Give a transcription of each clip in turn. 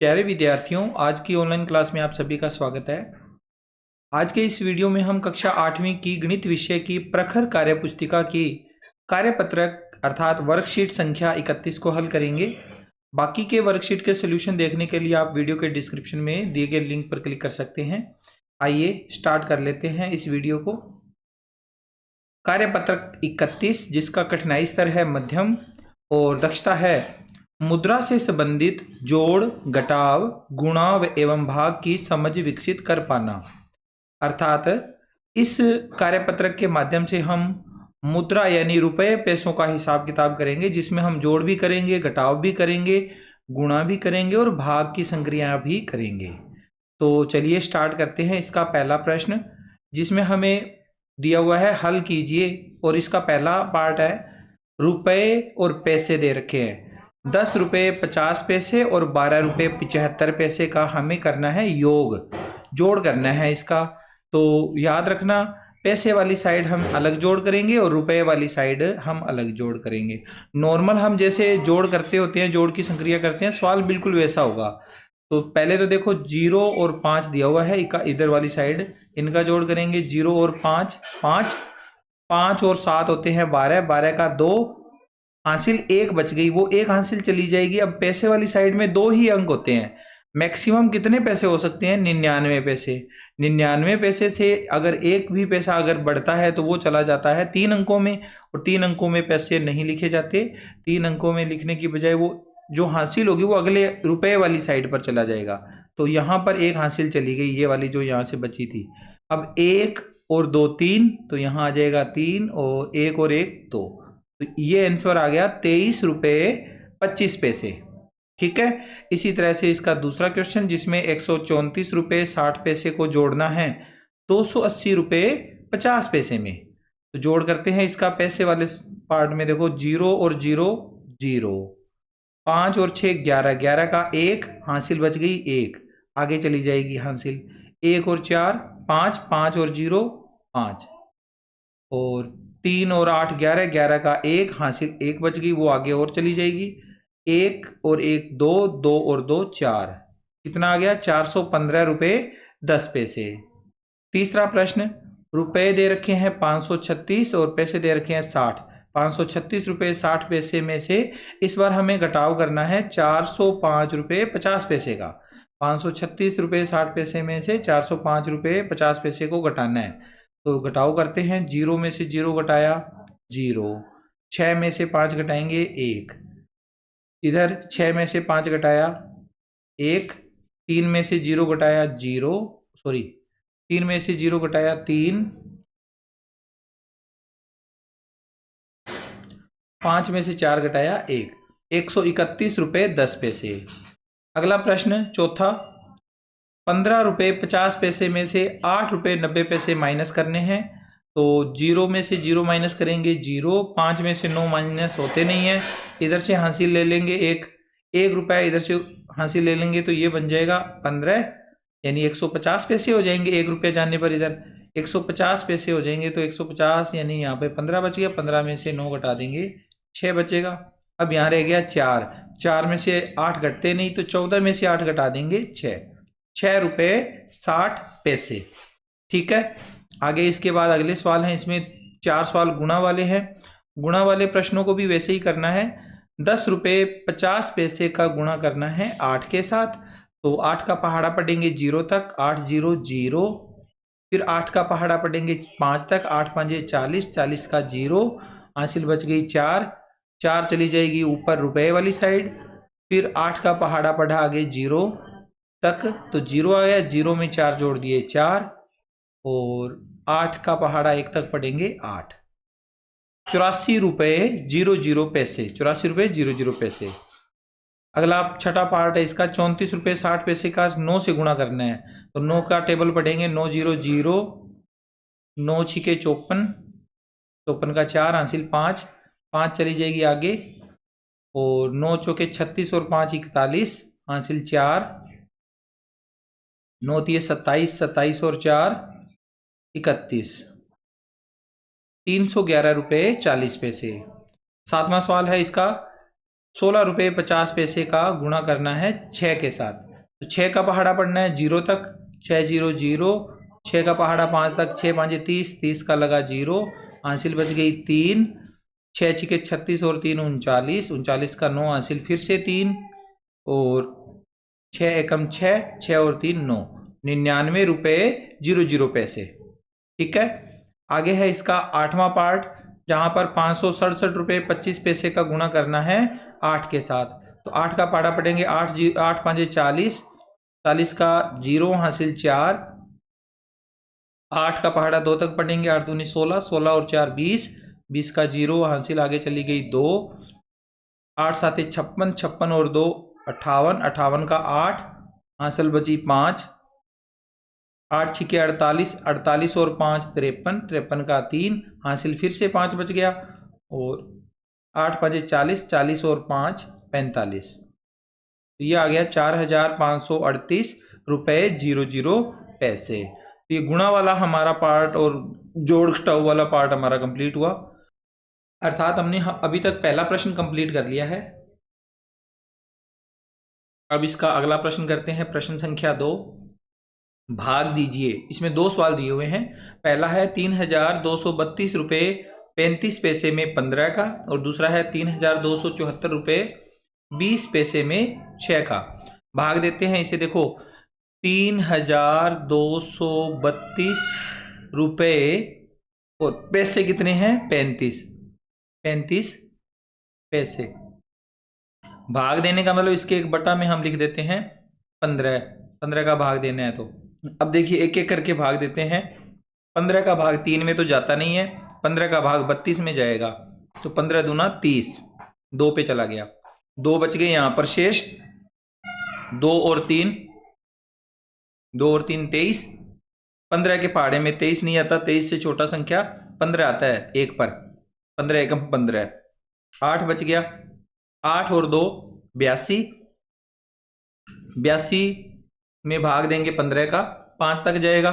प्यारे विद्यार्थियों, आज की ऑनलाइन क्लास में आप सभी का स्वागत है। आज के इस वीडियो में हम कक्षा 8वीं की गणित विषय की प्रखर कार्यपुस्तिका की कार्यपत्रक अर्थात वर्कशीट संख्या 31 को हल करेंगे। बाकी के वर्कशीट के सॉल्यूशन देखने के लिए आप वीडियो के डिस्क्रिप्शन में दिए गए लिंक पर क्लिक कर सकते हैं। आइए स्टार्ट कर लेते हैं इस वीडियो को। कार्यपत्रक 31 जिसका कठिनाई स्तर है मध्यम और दक्षता है मुद्रा से संबंधित जोड़, घटाव, गुणा एवं भाग की समझ विकसित कर पाना। अर्थात इस कार्यपत्रक के माध्यम से हम मुद्रा यानी रुपए पैसों का हिसाब किताब करेंगे, जिसमें हम जोड़ भी करेंगे, घटाव भी करेंगे, गुणा भी करेंगे और भाग की संक्रिया भी करेंगे। तो चलिए स्टार्ट करते हैं। इसका पहला प्रश्न जिसमें हमें दिया हुआ है हल कीजिए, और इसका पहला पार्ट है रुपए और पैसे दे रखे हैं। 10 रुपये 50 पैसे और 12 रुपये 75 पैसे का हमें करना है योग, जोड़ करना है इसका। तो याद रखना, पैसे वाली साइड हम अलग जोड़ करेंगे और रुपए वाली साइड हम अलग जोड़ करेंगे। नॉर्मल हम जैसे जोड़ करते होते हैं, जोड़ की संक्रिया करते हैं, सवाल बिल्कुल वैसा होगा। तो पहले तो देखो 0 और 5 दिया हुआ है, इधर वाली साइड इनका जोड़ करेंगे। 0 और 5 5, 5 और 7 होते हैं 12, 12 का 2 हासिल, 1 बच गई, वो 1 हासिल चली जाएगी। अब पैसे वाली साइड में 2 ही अंक होते हैं। मैक्सिमम कितने पैसे हो सकते हैं? 99 पैसे। 99 पैसे से अगर एक भी पैसा अगर बढ़ता है तो वो चला जाता है 3 अंकों में, और 3 अंकों में पैसे नहीं लिखे जाते। 3 अंकों में लिखने की बजाय वो जो हासिल होगी वो अगले रुपए वाली साइड पर चला जाएगा। तो यहाँ पर 1 हासिल चली गई, ये वाली जो यहाँ से बची थी। अब 1 और 2 3, तो यहाँ आ जाएगा 3 और 1 और 1 2। तो ये आंसर आ गया 23 रुपये 25 पैसे। ठीक है। इसी तरह से इसका दूसरा क्वेश्चन जिसमें 134 रुपये 60 पैसे को जोड़ना है 280 रुपये 50 पैसे में। तो जोड़ करते हैं इसका पैसे वाले पार्ट में। देखो 0 और 0 0, 5 और 6 11, 11 का 1 हासिल बच गई 1, आगे चली जाएगी हासिल। 1 और 4 5, 5 और 0 5, और 3 और 8 11, 11 का 1 हासिल 1 बच गई, वो आगे और चली जाएगी। 1 और 1 2, 2 और 2 4, कितना आ गया? 415 रुपये 10 पैसे। तीसरा प्रश्न, रुपए दे रखे हैं 536 और पैसे दे रखे हैं 60। 536 रुपये 60 पैसे में से इस बार हमें घटाव करना है 405 रुपये 50 पैसे का। 536 रुपये 60 पैसे में से 405 रुपये 50 पैसे को घटाना है। तो घटाव करते हैं। 0 में से 0 घटाया 0, 6 में से 5 घटाएंगे 1, इधर 6 में से 5 घटाया 1, 3 में से 0 घटाया 0, सॉरी 3 में से 0 घटाया 3, 5 में से 4 घटाया 1, 131 रुपये 10 पैसे। अगला प्रश्न चौथा, 15 रुपये 50 पैसे में से 8 रुपये 90 पैसे माइनस करने हैं। तो 0 में से 0 माइनस करेंगे 0, 5 में से 9 माइनस होते नहीं है, इधर से हासिल ले लेंगे 1 रुपया, इधर से हासिल ले लेंगे, तो ये बन जाएगा 15, यानी 150 पैसे हो जाएंगे। 1 रुपया जाने पर इधर 150 पैसे हो जाएंगे, तो 150 यानी यहाँ पे 15 बच गया। 15 में से 9 घटा देंगे 6 बचेगा। अब यहाँ रह गया 4, 4 में से 8 घटते नहीं, तो 14 में से 8 घटा देंगे 6 रुपये 60 पैसे। ठीक है। आगे इसके बाद अगले सवाल हैं, इसमें 4 सवाल गुणा वाले हैं। गुणा वाले प्रश्नों को भी वैसे ही करना है। 10 रुपये 50 पैसे का गुणा करना है 8 के साथ। तो 8 का पहाड़ा पढ़ेंगे 0 तक, 8 0 0, फिर 8 का पहाड़ा पढ़ेंगे 5 तक, 8 5 40, 40 का 0 हासिल बच गई 4, 4 चली जाएगी ऊपर रुपए वाली साइड। फिर 8 का पहाड़ा पढ़ा आगे 0 तक, तो 0 आ गया, 0 में 4 जोड़ दिए 4, और 8 का पहाड़ा 1 तक पढ़ेंगे 8। 84 रुपये 00 पैसे, 84 रुपये 00 पैसे। अगला छठा पार्ट है इसका, 34 रुपये 60 पैसे का 9 से गुणा करना है। तो 9 का टेबल पढ़ेंगे 9 0 0, 9 छिके 54, 54 का 4 हासिल 5, 5 चली जाएगी आगे, और 9 चौके 36 और 5 41 हासिल 4, 9 तिये 27, 27 और 4 31, 311 रुपये 40 पैसे। सातवां सवाल है इसका, 16 रुपये 50 पैसे का गुणा करना है 6 के साथ। तो 6 का पहाड़ा पढ़ना है 0 तक, 6 0 0, 6 का पहाड़ा 5 तक, 6 5 30, 30 का लगा 0, हासिल बच गई 3, 6 छिके 36 और 3 39, 39 का 9 हासिल फिर से 3, और 6 एकम 6, 6 और 3 9, 99 रुपये 00 पैसे। ठीक है, आगे है इसका 8वां पार्ट, जहां पर 567 रुपये 25 पैसे का गुणा करना है 8 के साथ। तो 8 का पहाड़ा पढ़ेंगे 8 8 5 40, 40 का 0 हासिल 4, 8 का पहाड़ा 2 तक पढ़ेंगे 8 दूनी 16, 16 और 4 20, 20 का 0 हासिल आगे चली गई 2, 8 7 56, 56 और 2 58, 58 का 8 हासिल बची 5, 8 छिके 48, 48 और 5 53, 53 का 3 हासिल फिर से 5 बच गया, और 8 5 40, 40 और 5 45। तो ये आ गया 4538 रुपये 00 पैसे। तो ये गुणा वाला हमारा पार्ट और जोड़ घटाव वाला पार्ट हमारा कंप्लीट हुआ, अर्थात हमने अभी तक पहला प्रश्न कंप्लीट कर लिया है। अब इसका अगला प्रश्न करते हैं, प्रश्न संख्या 2, भाग दीजिए। इसमें 2 सवाल दिए हुए हैं। पहला है 3232 रुपये 35 पैसे में 15 का, और दूसरा है 3274 रुपये 20 पैसे में 6 का। भाग देते हैं इसे। देखो 3232 रुपये और पैसे कितने हैं 35 पैसे। भाग देने का मतलब इसके 1 बटा में हम लिख देते हैं 15 का भाग देना है। तो अब देखिए एक एक करके भाग देते हैं। 15 का भाग 3 में तो जाता नहीं है, 15 का भाग 32 में जाएगा, तो 15 दूना 30, 2 पे चला गया, 2 बच गए यहां पर शेष, 2 और 3 23, 15 के पहाड़े में 23 नहीं आता, 23 से छोटा संख्या 15 आता है 1 पर, 15 एकम 15, 8 बच गया, 8 और 2 82, 82 में भाग देंगे 15 का, 5 तक जाएगा,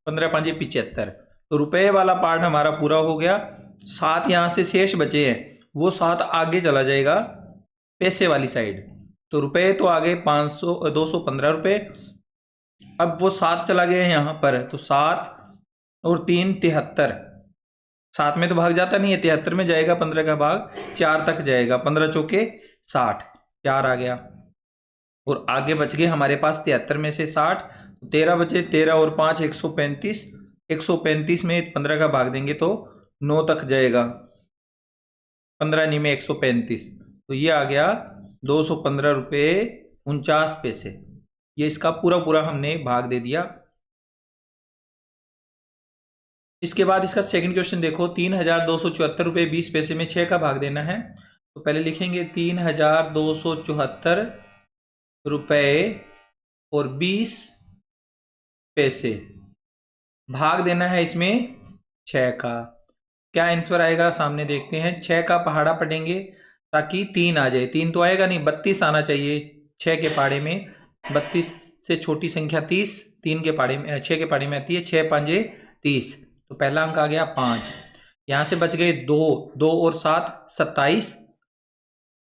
15 5 75। तो रुपए वाला पार्ट हमारा पूरा हो गया। 7 यहां से शेष बचे हैं, वो 7 आगे चला जाएगा पैसे वाली साइड। तो रुपए तो आ गए 215 रुपये। अब वो 7 चला गया यहां पर, तो 7 और 3 73, 7 में तो भाग जाता नहीं है, 73 में जाएगा 15 का भाग, 4 तक जाएगा, 15 चौके 60, 4 आ गया, और आगे बच गए हमारे पास 73 में से 60, 13 बचे, 13 और 5 135, 135 में 15 का भाग देंगे तो 9 तक जाएगा, 15 नी में 135, तो ये आ गया 215 रुपये 49 पैसे। ये इसका पूरा पूरा हमने भाग दे दिया। इसके बाद इसका सेकंड क्वेश्चन देखो, 3274 रुपये 20 पैसे में 6 का भाग देना है। तो पहले लिखेंगे 3274 रुपये और 20 पैसे, भाग देना है इसमें 6 का। क्या आंसर आएगा सामने देखते हैं। 6 का पहाड़ा पढ़ेंगे ताकि 3 आ जाए, 3 तो आएगा नहीं, 32 आना चाहिए 6 के पहाड़े में, 32 से छोटी संख्या 30 3 के पहाड़े में 6 के पहाड़े में आती है, 6 5 30, तो पहला अंक आ गया 5। यहां से बच गए 2, 2 और 7 27,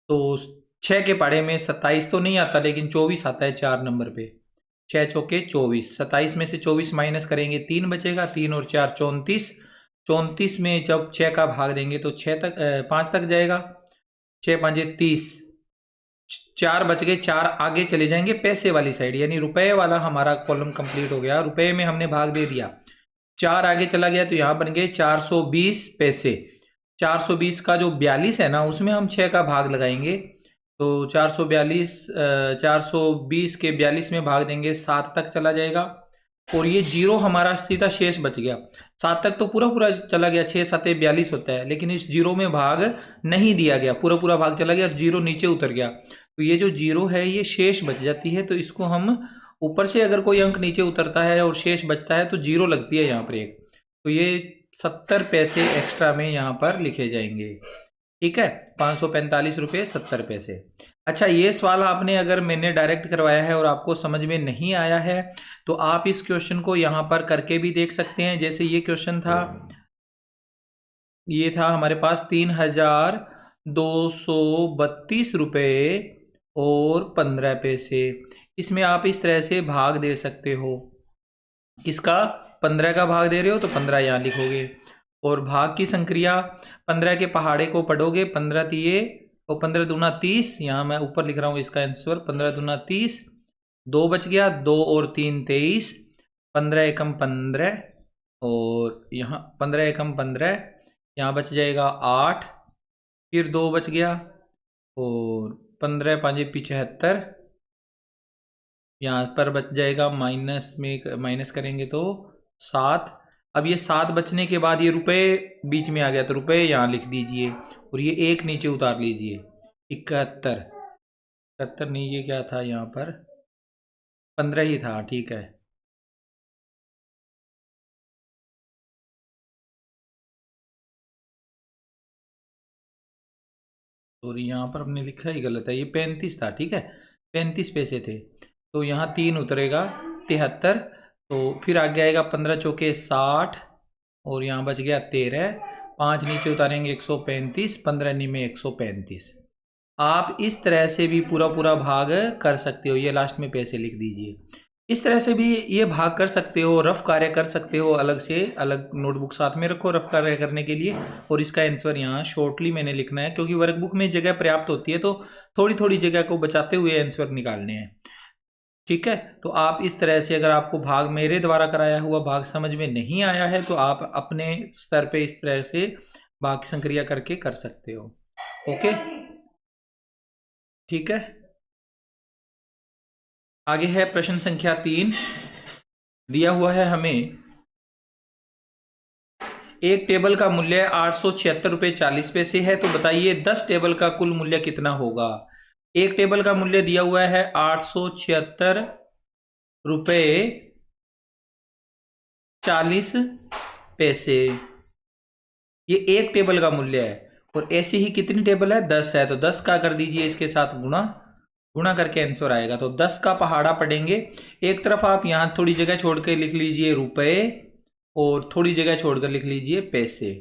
तो 6 के पहाड़े में 27 तो नहीं आता, लेकिन 24 आता है 4 नंबर पे, 6 चौके 24, 27 में से 24 माइनस करेंगे 3 बचेगा, 3 और 4 34, 34 में जब 6 का भाग देंगे तो 6 तक 5 तक जाएगा, 6 5 30, 4 बच गए, 4 आगे चले जाएंगे पैसे वाली साइड, यानी रुपए वाला हमारा कॉलम कंप्लीट हो गया। रुपए में हमने भाग दे दिया, 4 आगे चला गया, तो यहां बन गए 420 पैसे। 420 का जो 42 है ना, उसमें हम 6 का भाग लगाएंगे, तो 420 के 42 में भाग देंगे 7 तक चला जाएगा, और ये 0 हमारा सीधा शेष बच गया। 7 तक तो पूरा पूरा चला गया, 6 7 42 होता है, लेकिन इस 0 में भाग नहीं दिया गया, पूरा पूरा भाग चला गया और 0 नीचे उतर गया, तो ये जो 0 है ये शेष बच जाती है। तो इसको हम ऊपर से अगर कोई अंक नीचे उतरता है और शेष बचता है तो 0 लगती है यहाँ पर एक, तो ये 70 पैसे एक्स्ट्रा में यहाँ पर लिखे जाएंगे। ठीक है, 545 रुपये 70 पैसे। अच्छा, ये सवाल आपने अगर मैंने डायरेक्ट करवाया है और आपको समझ में नहीं आया है तो आप इस क्वेश्चन को यहाँ पर करके भी देख सकते हैं। जैसे ये क्वेश्चन था, ये था हमारे पास 3232 रुपये और 15 पैसे। इसमें आप इस तरह से भाग दे सकते हो। किसका? 15 का भाग दे रहे हो तो 15 यहाँ लिखोगे। और भाग की संक्रिया 15 के पहाड़े को पढ़ोगे, 15 तिये और 15 दूना 30। यहाँ मैं ऊपर लिख रहा हूँ इसका आंसर, 15 दूना 30, 2 बच गया, 2 और 3 23, 15 एकम 15 और यहाँ 15 एकम 15, यहाँ बच जाएगा 8, फिर 2 बच गया और 15 पाँचे 75, यहाँ पर बच जाएगा माइनस में, माइनस करेंगे तो 7। अब ये 7 बचने के बाद ये रुपए बीच में आ गया तो रुपए यहाँ लिख दीजिए और ये एक नीचे उतार लीजिए। 71, 71 नहीं, ये क्या था यहाँ पर? 15 ही था, ठीक है। और यहाँ पर हमने लिखा ही गलत है, ये 35 था, ठीक है, 35 पैसे थे। तो यहाँ 3 उतरेगा 73, तो फिर आगे आएगा 15 चौके 60 और यहाँ बच गया 13, 5 नीचे उतारेंगे 135, 15 में 135। आप इस तरह से भी पूरा पूरा भाग कर सकते हो, ये लास्ट में पैसे लिख दीजिए। इस तरह से भी ये भाग कर सकते हो, रफ कार्य कर सकते हो, अलग से अलग नोटबुक साथ में रखो रफ कार्य करने के लिए। और इसका आंसर यहाँ शॉर्टली मैंने लिखना है क्योंकि वर्कबुक में जगह पर्याप्त होती है, तो थोड़ी थोड़ी जगह को बचाते हुए आंसर निकालने हैं, ठीक है। तो आप इस तरह से, अगर आपको भाग मेरे द्वारा कराया हुआ भाग समझ में नहीं आया है तो आप अपने स्तर पे इस तरह से भाग की संक्रिया करके कर सकते हो। ओके, ठीक है। आगे है प्रश्न संख्या 3। दिया हुआ है हमें एक टेबल का मूल्य 876 रुपये 40 पैसे है, तो बताइए 10 टेबल का कुल मूल्य कितना होगा। एक टेबल का मूल्य दिया हुआ है 876 रुपये 40 पैसे, ये एक टेबल का मूल्य है। और ऐसी ही कितनी टेबल है? 10 है, तो 10 का कर दीजिए इसके साथ गुणा, गुणा करके आंसर आएगा। तो 10 का पहाड़ा पढ़ेंगे। एक तरफ आप यहां थोड़ी जगह छोड़ के लिख लीजिए रुपए और थोड़ी जगह छोड़कर लिख लीजिए पैसे।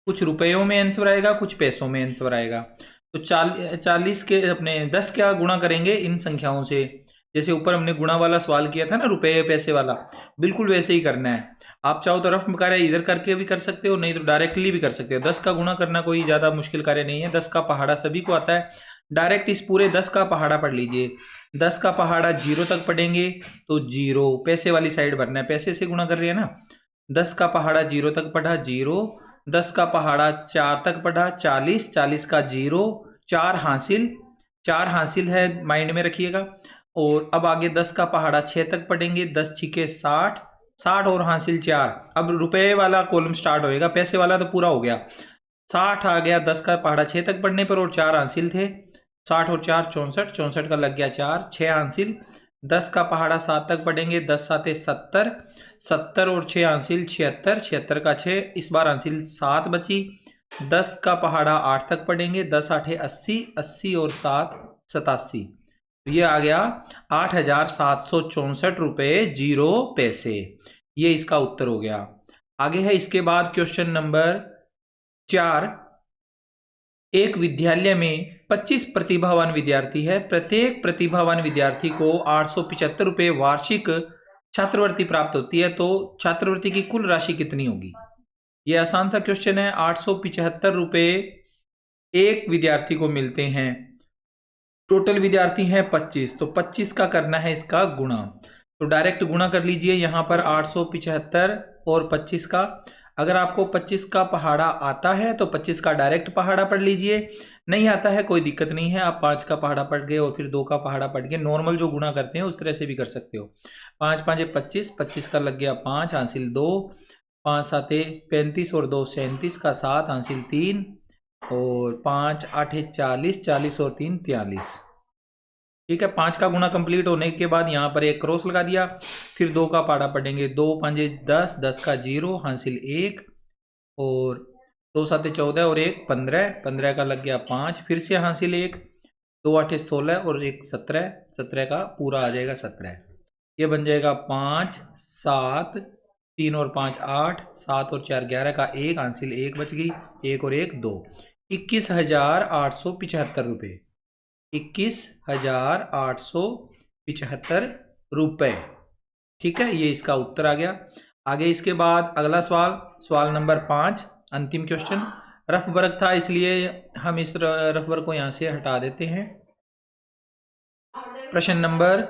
कुछ रुपयों में आंसर आएगा, कुछ पैसों में आंसर आएगा। तो 40 के अपने 10 क्या गुणा करेंगे इन संख्याओं से, जैसे ऊपर हमने गुणा वाला सवाल किया था ना, रुपये पैसे वाला, बिल्कुल वैसे ही करना है। आप चाहो तो रफ कार्य इधर करके भी कर सकते हो, नहीं तो डायरेक्टली भी कर सकते हो। 10 का गुणा करना कोई ज्यादा मुश्किल कार्य नहीं है। 10 का पहाड़ा सभी को आता है। डायरेक्ट इस पूरे 10 का पहाड़ा पढ़ लीजिए। 10 का पहाड़ा 0 तक पढ़ेंगे तो 0, पैसे वाली साइड भरना है, पैसे से गुणा कर रहे हैं ना। 10 का पहाड़ा 0 तक पढ़ा 0, 10 का पहाड़ा 4 तक पढ़ा 40, 40 का 0, 4 हासिल, 4 हासिल है, माइंड में रखिएगा। और अब आगे 10 का पहाड़ा 6 तक पढ़ेंगे, 10 छिके 60, 60 और हासिल 4। अब रुपए वाला कॉलम स्टार्ट होएगा, पैसे वाला तो पूरा हो गया। 60 आ गया 10 का पहाड़ा 6 तक पढ़ने पर और 4 हासिल थे, 60 और 4 64, 64 का लग गया 4, 6 हासिल। 10 का पहाड़ा 7 तक पढ़ेंगे, 10 साते 70, 70 और 6 हासिल 76, 76 का 6, इस बार हासिल 7 बची। 10 का पहाड़ा 8 तक पढ़ेंगे, 10 आठे 80, 80 और 7 87, ये आ गया 8,764 रुपये 0 पैसे। ये इसका उत्तर हो गया। आगे है इसके बाद क्वेश्चन नंबर 4। एक विद्यालय में 25 प्रतिभावान विद्यार्थी है। प्रत्येक प्रतिभावान विद्यार्थी को 875 रुपये वार्षिक छात्रवृत्ति प्राप्त होती है, तो छात्रवृत्ति की कुल राशि कितनी होगी। यह आसान सा क्वेश्चन है। 875 रुपये एक विद्यार्थी को मिलते हैं, टोटल विद्यार्थी हैं 25, तो 25 का करना है इसका गुणा। तो डायरेक्ट गुणा कर लीजिए यहाँ पर 875 और 25 का। अगर आपको 25 का पहाड़ा आता है तो 25 का डायरेक्ट पहाड़ा पढ़ लीजिए, नहीं आता है कोई दिक्कत नहीं है, आप 5 का पहाड़ा पढ़ गए और फिर 2 का पहाड़ा पढ़ गए। नॉर्मल जो गुणा करते हैं उस तरह से भी कर सकते हो। 5 5 25, 25 का लग गया 5 हासिल 2, 5 7 35 और 2 37 का 7 हासिल 3 और 5 8 40, 40 और 3 43। ठीक है, 5 का गुणा कंप्लीट होने के बाद यहाँ पर एक क्रॉस लगा दिया। फिर 2 का पहाड़ा पढ़ेंगे, 2 5 10, 10 का 0 हासिल 1 और 2 7 14 और 1 15, 15 का लग गया 5, फिर से हासिल 1, 2 8 16 और 1 17, 17 का पूरा आ जाएगा 17। ये बन जाएगा 5 7, 3 और 5 8, 7 और 4 11 का 1 हासिल 1 बच गई, 1 और 1 2, 21,875 रुपये। 21,875 रुपए। ठीक है, ये इसका उत्तर आ गया। आगे इसके बाद अगला सवाल नंबर 5, अंतिम क्वेश्चन। रफ वर्ग था इसलिए हम इस रफ वर्ग को यहां से हटा देते हैं। प्रश्न नंबर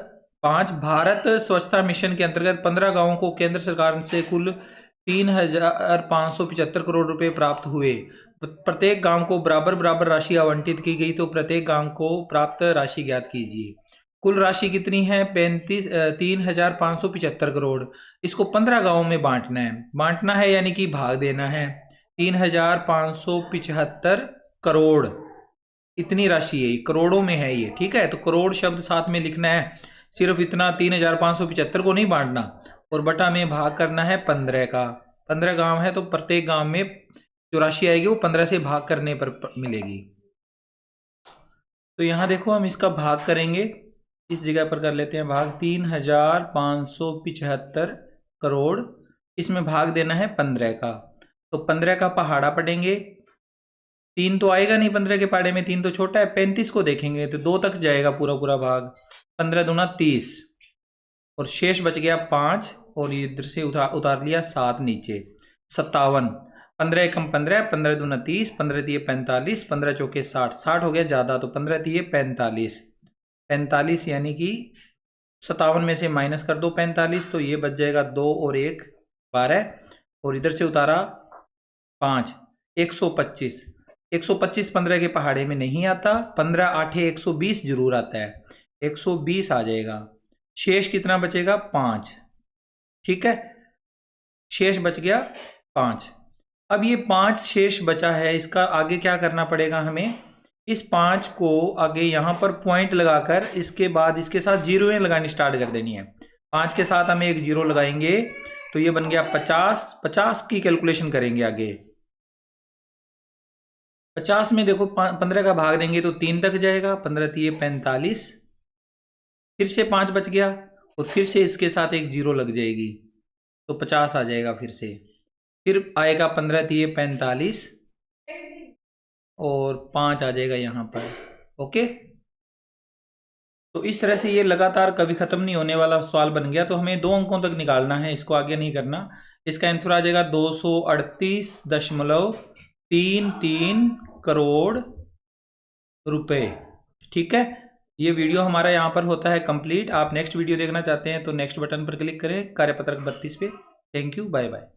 5, भारत स्वच्छता मिशन के अंतर्गत 15 गांवों को केंद्र सरकार से कुल 3,575 करोड़ रुपए प्राप्त हुए। प्रत्येक गांव को बराबर बराबर राशि आवंटित की गई, तो प्रत्येक गांव को प्राप्त राशि ज्ञात कीजिए। कुल राशि कितनी है? 3,575 करोड़। इसको 15 गांवों में बांटना है यानी कि भाग देना है। 3,575 करोड़ इतनी राशि है, करोड़ों में है ये। ठीक है, तो करोड़ शब्द साथ में लिखना है। सिर्फ इतना 3,575 को नहीं बांटना, और बटा में भाग करना है 15 का। 15 गांव है तो प्रत्येक गांव में जो राशि आएगी वो 15 से भाग करने पर मिलेगी। तो यहां देखो हम इसका भाग करेंगे, इस जगह पर कर लेते हैं भाग। 3,575 करोड़, इसमें भाग देना है 15 का। तो 15 का पहाड़ा पढ़ेंगे, 3 तो आएगा नहीं 15 के पहाड़े में, 3 तो छोटा है। 35 को देखेंगे तो 2 तक जाएगा पूरा पूरा भाग। 15 दूना 30, और शेष बच गया 5, और इधर से उतार लिया 7 नीचे। 57, 15 एकम 15, 15 दूना 30, 15 दिए 45, 15 चौके 60, 60 हो गया ज़्यादा, तो 15 दिए 45, 45 यानी कि 57 में से माइनस कर दो 45, तो ये बच जाएगा 2 और 1 12, और इधर से उतारा 5, 125। 125 15 के पहाड़े में नहीं आता, 15 8 120 जरूर आता है, 120 आ जाएगा। शेष कितना बचेगा? 5। ठीक है, शेष बच गया 5। अब ये 5 शेष बचा है, इसका आगे क्या करना पड़ेगा हमें? इस 5 को आगे यहां पर पॉइंट लगाकर इसके बाद इसके साथ जीरोएं लगानी स्टार्ट कर देनी है। 5 के साथ हम एक जीरो लगाएंगे तो ये बन गया 50। 50 की कैलकुलेशन करेंगे आगे। 50 में देखो 15 का भाग देंगे तो 3 तक जाएगा, 15 दिए 45, फिर से 5 बच गया, और फिर से इसके साथ एक जीरो लग जाएगी तो 50 आ जाएगा। फिर आएगा 15 दिए 45, और 5 आ जाएगा यहाँ पर। ओके, तो इस तरह से ये लगातार कभी खत्म नहीं होने वाला सवाल बन गया। तो हमें 2 अंकों तक निकालना है, इसको आगे नहीं करना। इसका आंसर आ जाएगा 238.33 करोड़ रुपए। ठीक है, ये वीडियो हमारा यहाँ पर होता है कंप्लीट। आप नेक्स्ट वीडियो देखना चाहते हैं तो नेक्स्ट बटन पर क्लिक करें कार्यपत्रक 32 पे। Thank you, bye bye.